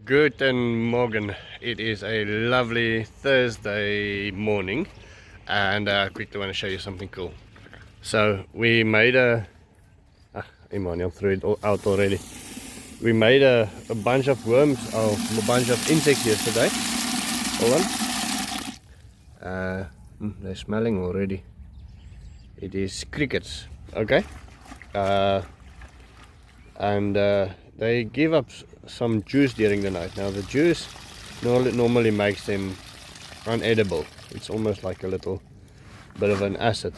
Guten Morgen. It is a lovely Thursday morning, and I quickly want to show you something cool. So we made Emmanuel threw it all out already. We made a bunch of worms, or a bunch of insects yesterday. Hold on. They're smelling already. It is crickets. Okay. And they give up some juice during the night. Now the juice normally makes them unedible. It's almost like a little bit of an acid.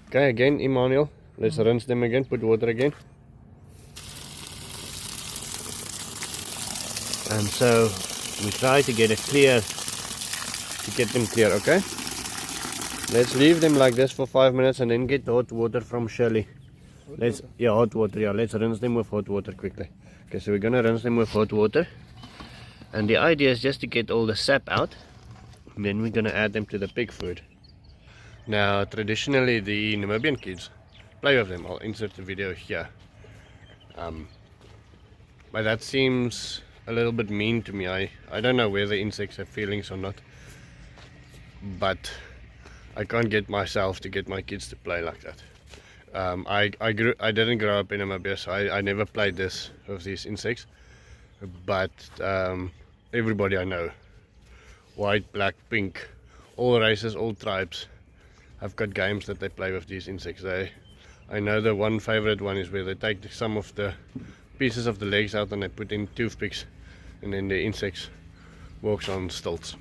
Okay, again, Emmanuel, let's rinse them again, put water again. And so we try to get them clear, okay? Let's leave them like this for 5 minutes and then get the hot water from Shirley. Hot water, yeah, let's rinse them with hot water quickly. Okay, so we're gonna rinse them with hot water. And the idea is just to get all the sap out. And then we're gonna add them to the pig food. Now, traditionally the Namibian kids play with them. I'll insert the video here. But that seems a little bit mean to me. I don't know whether insects have feelings or not. But I can't get myself to get my kids to play like that. I didn't grow up in Namibia, so I never played this with these insects. But everybody I know, white, black, pink, all races, all tribes, have got games that they play with these insects. I know the one favorite one is where they take some of the pieces of the legs out and they put in toothpicks, and then the insects walks on stilts.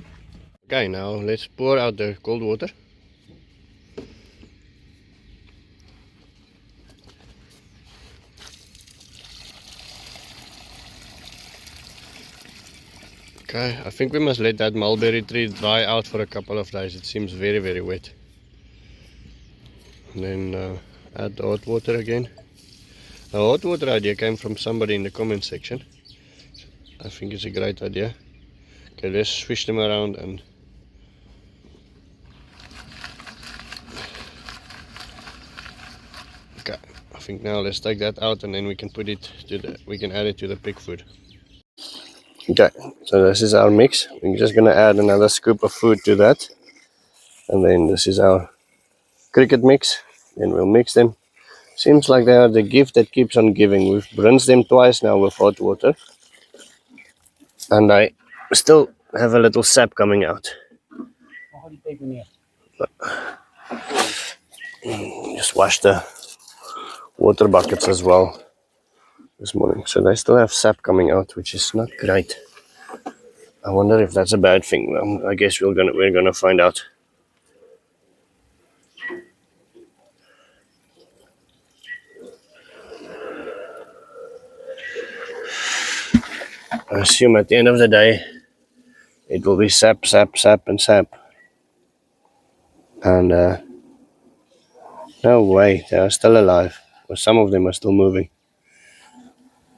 Okay, now let's pour out the cold water. Okay, I think we must let that mulberry tree dry out for a couple of days. It seems very, very wet. And then add the hot water again. The hot water idea came from somebody in the comment section. I think it's a great idea. Okay, let's swish them around and okay, I think now let's take that out and then we can put it to we can add it to the pig food. Okay, so this is our mix. We're just gonna add another scoop of food to that. And then this is our cricket mix. Then we'll mix them. Seems like they are the gift that keeps on giving. We've rinsed them twice now with hot water. And I still have a little sap coming out. Just wash the water buckets as well this morning. So they still have sap coming out, which is not great. I wonder if that's a bad thing. Well, I guess we're gonna find out. I assume at the end of the day, it will be sap, sap, sap, and sap. And no way, they are still alive. Or some of them are still moving.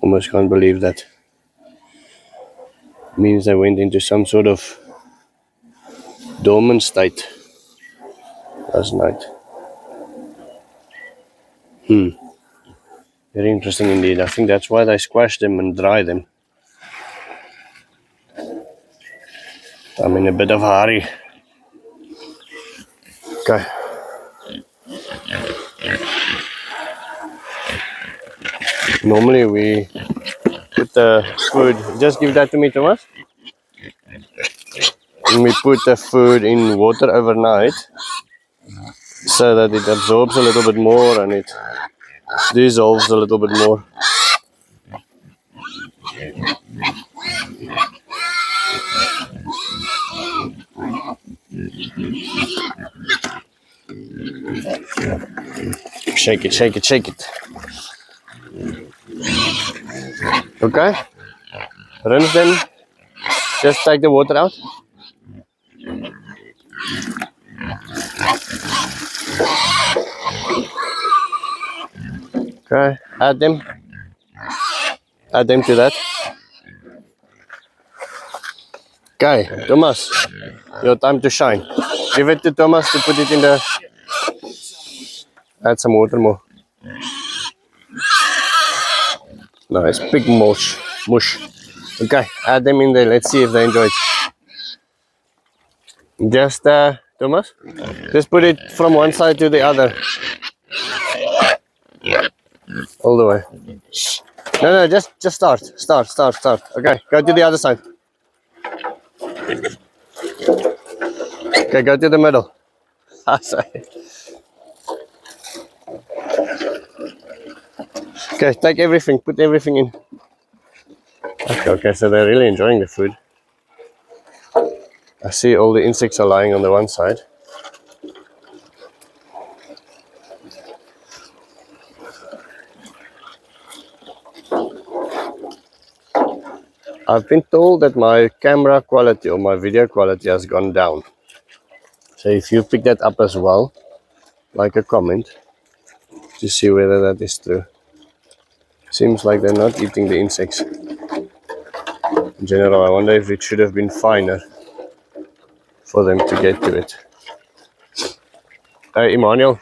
Almost can't believe that. It means they went into some sort of dormant state last night. Very interesting indeed. I think that's why they squash them and dry them. I'm in a bit of a hurry. Okay. Normally we put the food, just give that to me, Thomas. And we put the food in water overnight so that it absorbs a little bit more and it dissolves a little bit more. Shake it, shake it, shake it. Okay, rinse them, just take the water out. Okay, add them to that. Okay, Thomas, your time to shine. Give it to Thomas to put it in the... Add some water more. Nice, big mush. Okay, add them in there. Let's see if they enjoy it. Just, Thomas, just put it from one side to the other. All the way. No, just start. Okay, go to the other side. Okay, go to the middle. Sorry. Okay, take everything, put everything in. Okay, so they're really enjoying the food. I see all the insects are lying on the one side. I've been told that my camera quality or my video quality has gone down. So if you pick that up as well, like a comment, to see whether that is true. Seems like they're not eating the insects. In general, I wonder if it should have been finer for them to get to it. Emmanuel,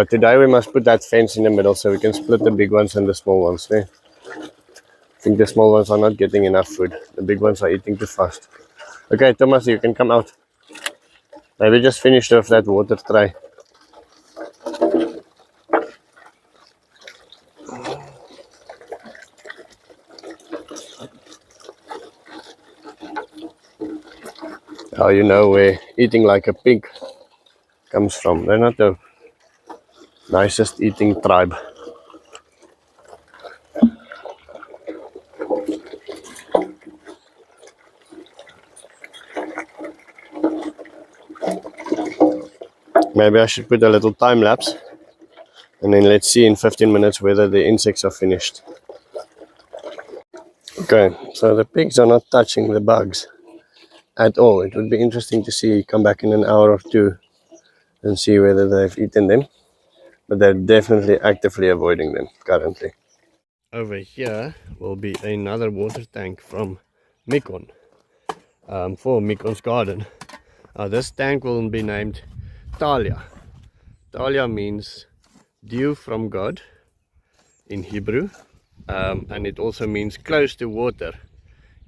today we must put that fence in the middle so we can split the big ones and the small ones there. I think the small ones are not getting enough food. The big ones are eating too fast. Okay, Thomas, you can come out. Maybe just finished off that water tray. How you know where eating like a pig comes from. They're not the nicest eating tribe. Maybe I should put a little time lapse and then let's see in 15 minutes whether the insects are finished. Okay, so the pigs are not touching the bugs at all. It would be interesting to see, come back in an hour or two and see whether they've eaten them. But they're definitely actively avoiding them currently. Over here will be another water tank from Mikon, for Mikon's garden. This tank will be named Tania. Tania means dew from God in Hebrew, and it also means close to water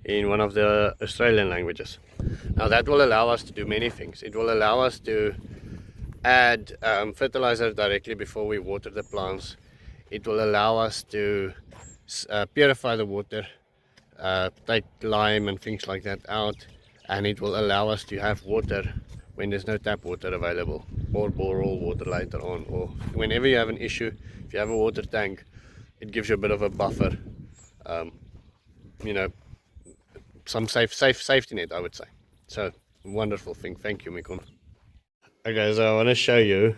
in one of the Australian languages. Now that will allow us to do many things. It will allow us to add fertilizer directly before we water the plants. It will allow us to purify the water, take lime and things like that out, and it will allow us to have water when there's no tap water available, or borehole water later on, or whenever you have an issue. If you have a water tank, it gives you a bit of a buffer, you know, some safety net, I would say. So wonderful thing. Thank you, Mikon. Okay, so I want to show you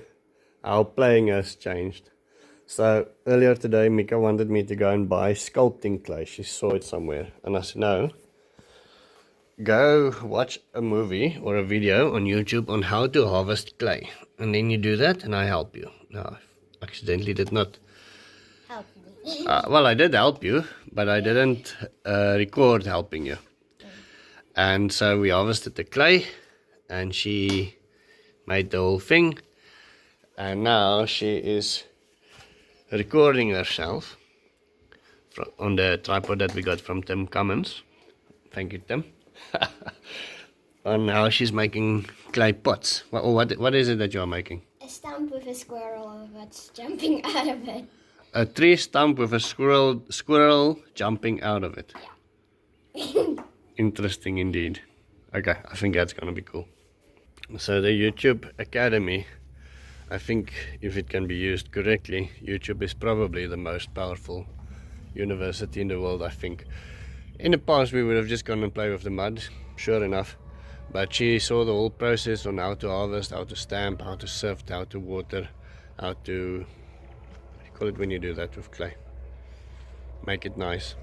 how playing has changed. So earlier today Mika wanted me to go and buy sculpting clay. She saw it somewhere and I said no, go watch a movie or a video on YouTube on how to harvest clay, and then you do that and I help you. Now I accidentally did not help me. Well, I did help you, but I didn't record helping you. And so we harvested the clay and she made the whole thing, and now she is recording herself on the tripod that we got from Tim Cummins. Thank you, Tim. And now she's making clay pots. What is it that you're making? A stump with a squirrel that's jumping out of it. A tree stump with a squirrel jumping out of it. Yeah. Interesting indeed. Okay, I think that's gonna be cool. So the YouTube Academy, I think if it can be used correctly, YouTube is probably the most powerful university in the world, I think. In the past we would have just gone and played with the mud, sure enough, but she saw the whole process on how to harvest, how to stamp, how to sift, how to water, how to, what do you call it when you do that with clay? Make it nice.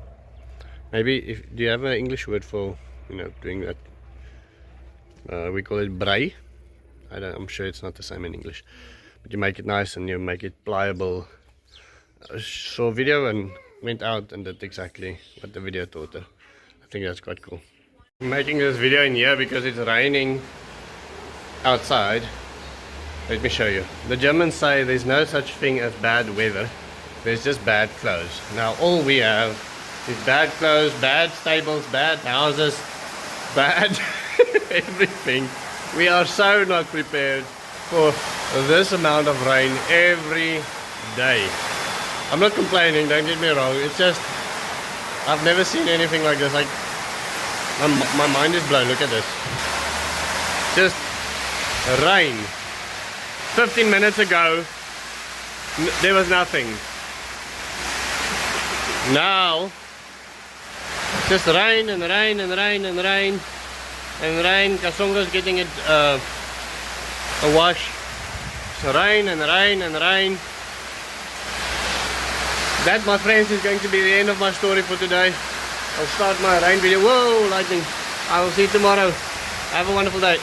Maybe, do you have an English word for, you know, doing that? We call it bray. I'm sure it's not the same in English, but you make it nice and you make it pliable. I saw a video and went out and did exactly what the video taught her. I think that's quite cool. I'm making this video in here because it's raining outside. Let me show you. The Germans say there's no such thing as bad weather, there's just bad clothes. Now all we have It's bad clothes, bad stables, bad houses, bad everything. We are so not prepared for this amount of rain every day. I'm not complaining, don't get me wrong. It's just, I've never seen anything like this. Like, my mind is blown. Look at this. Just rain. 15 minutes ago, there was nothing. Now, just rain and rain and rain and rain and rain. Kasonga's getting it a wash. So rain and rain and rain. That, my friends, is going to be the end of my story for today. I'll start my rain video. Whoa, lightning. I will see you tomorrow. Have a wonderful day.